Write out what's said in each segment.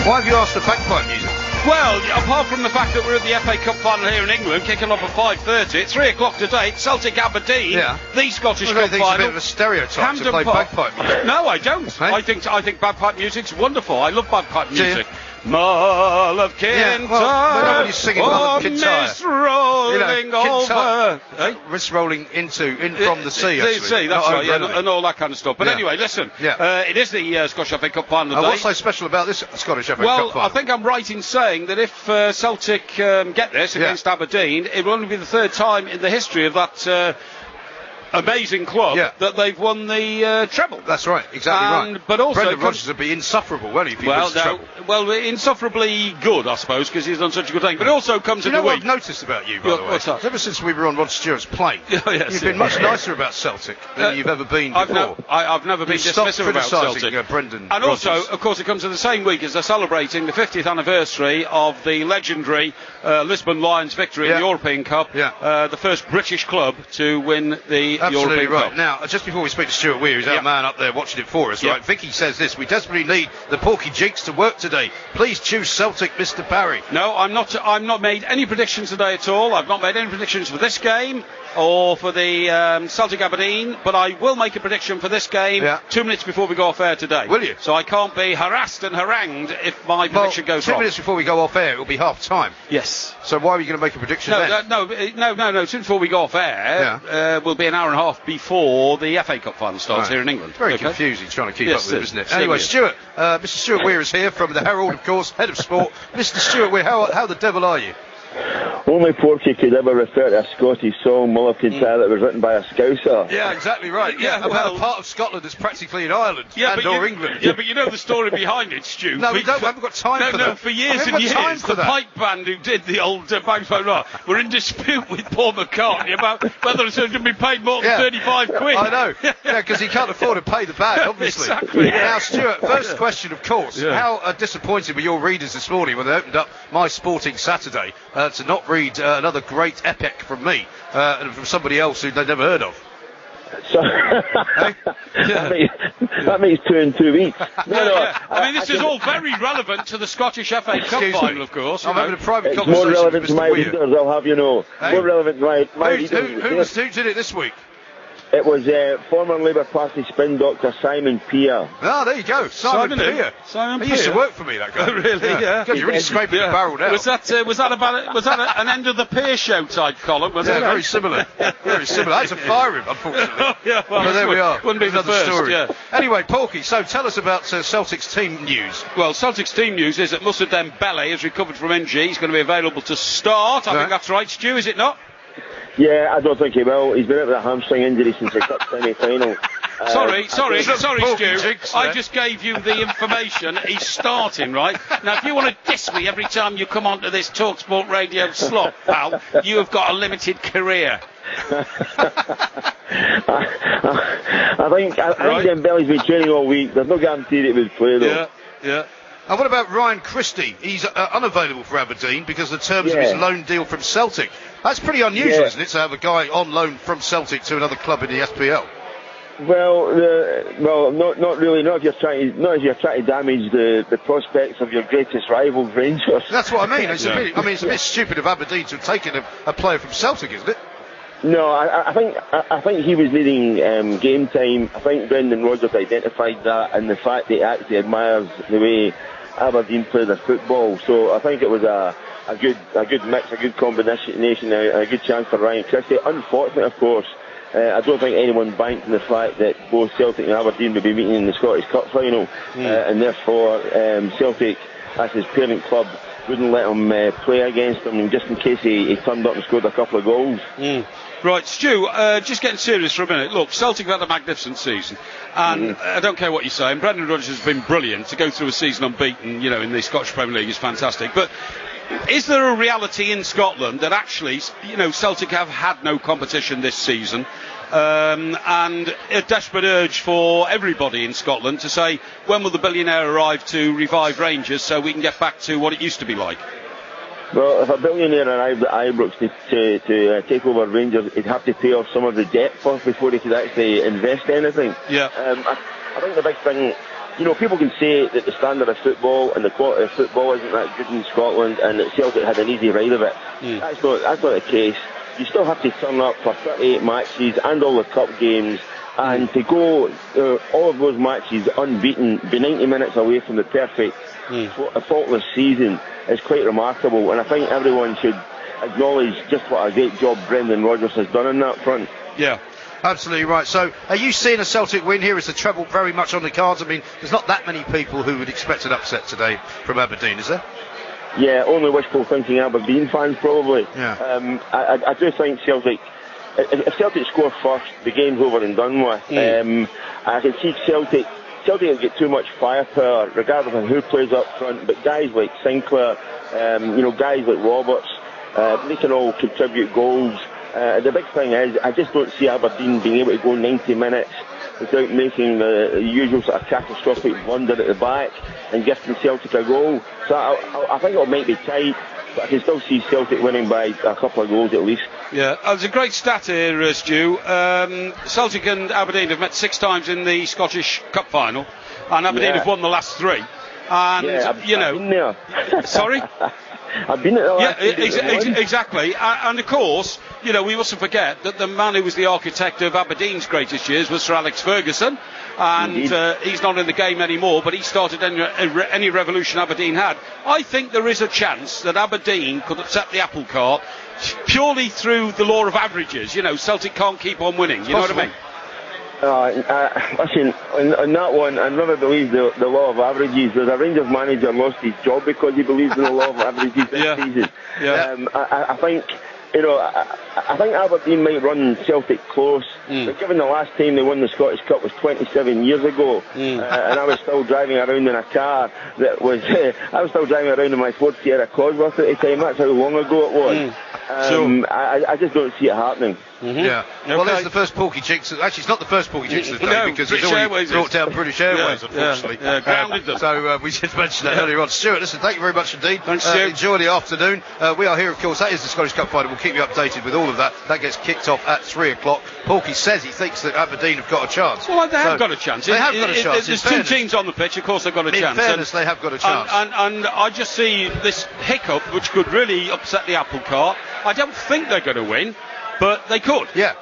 Why have you asked for bagpipe music? Well, apart from the fact that we're at the FA Cup final here in England, kicking off at 5:30, at 3 o'clock today, Celtic Aberdeen, the Scottish Cup final. It's a bit of a stereotype to play bagpipe music. No, I don't. Hey? I think bagpipe music's wonderful. I love bagpipe music. Mull of Kintyre, nobody's singing Mull of Kintyre. Mist rolling over. Mist rolling from the sea, actually. The sea, that's right, and all that kind of stuff. But anyway, listen, it is the Scottish FA Cup final today. What's so special about this Scottish FA Cup final? Well, I think I'm right in saying that if Celtic get this against Aberdeen, it will only be the third time in the history of that amazing club that they've won the treble. That's right, exactly right. But also, Brendan Rodgers would be insufferable, won't he? If he was treble. Well, insufferably good, I suppose, because he's done such a good thing. But it also comes in the week. What I've noticed about you, by the way? What's that? Ever since we were on Rod Stewart's plane, you've been much nicer about Celtic than you've ever been before. I've never been dismissive about Celtic. Brendan and Rodgers. Also, of course, it comes in the same week as they're celebrating the 50th anniversary of the legendary Lisbon Lions victory in the European Cup. The first British club to win the European Cup. Now, just before we speak to Stuart Weir, who's our man up there watching it for us, right? Vicky says this: we desperately need the Porky Jinx to work today. Please choose Celtic, Mr. Barry. No, I'm not made any predictions today at all. I've not made any predictions for this game or for the Celtic Aberdeen, but I will make a prediction for this game 2 minutes before we go off air today. Will you? So I can't be harassed and harangued if my prediction goes wrong. 2 minutes before we go off air, it will be half time. Yes. So why are you going to make a prediction then? No. Soon before we go off air, will be an hour and a half before the FA Cup final starts here in England. Very confusing trying to keep up with it, isn't it? Anyway, Stuart, Mr. Stuart Weir is here from the Herald, of course, head of sport. Mr. Stuart Weir, how the devil are you? Only Porky could ever refer to a Scottish song, Mull of Kintyre, that was written by a Scouser. Yeah, exactly right. About a part of Scotland that's practically in Ireland or England. Yeah, but you know the story behind it, Stu. No, we haven't got time for that. No, for years and years, the pipe band who did the old Bagpipe were in dispute with Paul McCartney about whether it's going to be paid more than 35 quid. I know. Yeah, because he can't afford to pay the band, obviously. Exactly. Now, Stuart, first question, of course. How disappointed were your readers this morning when they opened up My Sporting Saturday to not read another great epic from me and from somebody else who they'd never heard of? So, that makes 2 in 2 weeks. I mean, this is all very relevant to the Scottish FA Cup final, of course. I'm having a private it's conversation more relevant with to Mr. my Weir. readers, I'll have you know. More relevant to my readers. Who did it this week? It was former Labour Party spin doctor Simon Peer. Ah, there you go, Simon Peer. He used to work for me, that guy. Really? Yeah. God, you're really scraping the barrel now. Was that an end of the Peer show type column? Was it? Very similar. Very similar. I had to fire him, unfortunately. But there we are. Wouldn't be another the first story. Anyway, Porky, so tell us about Celtic's team news. Well, Celtic's team news is that Moussa Dembele has recovered from injury. He's going to be available to start. I think that's right, Stu, is it not? Yeah, I don't think he will. He's been out with a hamstring injury since the cup semi-final. Sorry, Stu. Jinx, I just gave you the information. He's starting, right? Now, if you want to diss me every time you come onto this talkSPORT radio slot, pal, you have got a limited career. I think Dembele's been training all week. There's no guarantee that he would play, though. Yeah. And what about Ryan Christie? He's unavailable for Aberdeen because of the terms of his loan deal from Celtic. That's pretty unusual, isn't it, to have a guy on loan from Celtic to another club in the SPL? Well, not really. Not if you're trying to damage the prospects of your greatest rivals, Rangers. That's what I mean. It's a bit stupid of Aberdeen to have taken a player from Celtic, isn't it? No, I think he was needing game time. I think Brendan Rodgers identified that, and the fact that he actually admires the way Aberdeen play their football. So I think it was a good mix, a good combination, a good chance for Ryan Christie. Unfortunately, of course, I don't think anyone banked on the fact that both Celtic and Aberdeen would be meeting in the Scottish Cup final, and therefore Celtic, as his parent club, wouldn't let him play against them just in case he turned up and scored a couple of goals. Right, Stu, just getting serious for a minute. Look, Celtic have had a magnificent season, and I don't care what you say, and Brendan Rodgers has been brilliant. To go through a season unbeaten, in the Scottish Premier League is fantastic. But is there a reality in Scotland that actually, Celtic have had no competition this season, and a desperate urge for everybody in Scotland to say, when will the billionaire arrive to revive Rangers so we can get back to what it used to be like? Well, if a billionaire arrived at Ibrox to take over Rangers, he'd have to pay off some of the debt first before he could actually invest anything. Yeah. I think the big thing you know, people can say that the standard of football and the quality of football isn't that good in Scotland, and that Celtic had an easy ride of it. That's not the case. You still have to turn up for 38 matches and all the cup games, and to go all of those matches unbeaten, be 90 minutes away from the perfect, faultless season is quite remarkable. And I think everyone should acknowledge just what a great job Brendan Rodgers has done on that front. Yeah. Absolutely right. So, are you seeing a Celtic win here? Is the treble very much on the cards? I mean, there's not that many people who would expect an upset today from Aberdeen, is there? Yeah, only wishful thinking Aberdeen fans probably. Yeah. I do think Celtic, if Celtic score first, the game's over and done with. I can see Celtic will get too much firepower, regardless of who plays up front. But guys like Sinclair, guys like Roberts, they can all contribute goals. The big thing is, I just don't see Aberdeen being able to go 90 minutes without making the usual sort of catastrophic blunder at the back and gifting Celtic a goal. So I think it might be tight, but I can still see Celtic winning by a couple of goals at least. Yeah, there's a great stat here, Stu. Celtic and Aberdeen have met 6 times in the Scottish Cup final, and Aberdeen have won the last 3. And, I've been there. Sorry? I've been at the last exactly. And of course, we mustn't forget that the man who was the architect of Aberdeen's greatest years was Sir Alex Ferguson, and he's not in the game anymore, but he started any revolution Aberdeen had. I think there is a chance that Aberdeen could upset the apple cart purely through the law of averages. Celtic can't keep on winning. You know what I mean? Listen, on that one, I never believed the law of averages. There's a Rangers manager lost his job because he believes in the law of averages this season. Yeah. I think, I think Aberdeen might run Celtic close, but given the last time they won the Scottish Cup was 27 years ago, and I was still driving around in a car that was, I was still driving around in my Ford Sierra Cosworth at the time. That's how long ago it was. I just don't see it happening. Yeah. Okay. Well, it's the first Porky Jinx. Actually, it's not the first Porky Jinx of the day because he's already brought down British Airways, unfortunately. Grounded them. So we just mentioned that earlier on. Stuart, listen, thank you very much indeed. Thanks, Stu. Enjoy the afternoon. We are here, of course. That is the Scottish Cup final. We'll keep you updated with all of that. That gets kicked off at 3 o'clock. Porky says he thinks that Aberdeen have got a chance. Well, they have got a chance. They have got a chance. There's 2 teams on the pitch. Of course, they've got a chance. In fairness, they have got a chance. And I just see this hiccup, which could really upset the apple cart. I don't think they're going to win, but they could. Yeah.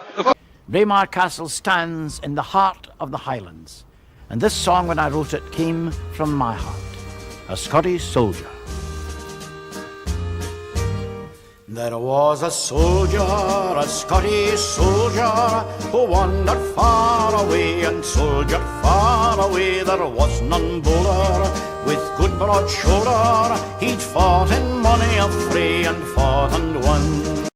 Braemar Castle stands in the heart of the Highlands, and this song, when I wrote it, came from my heart, a Scottish soldier. There was a soldier, a Scottish soldier, who wandered far away and soldiered far away. There was none bolder, with good broad shoulder, he'd fought in many a fray and fought and won.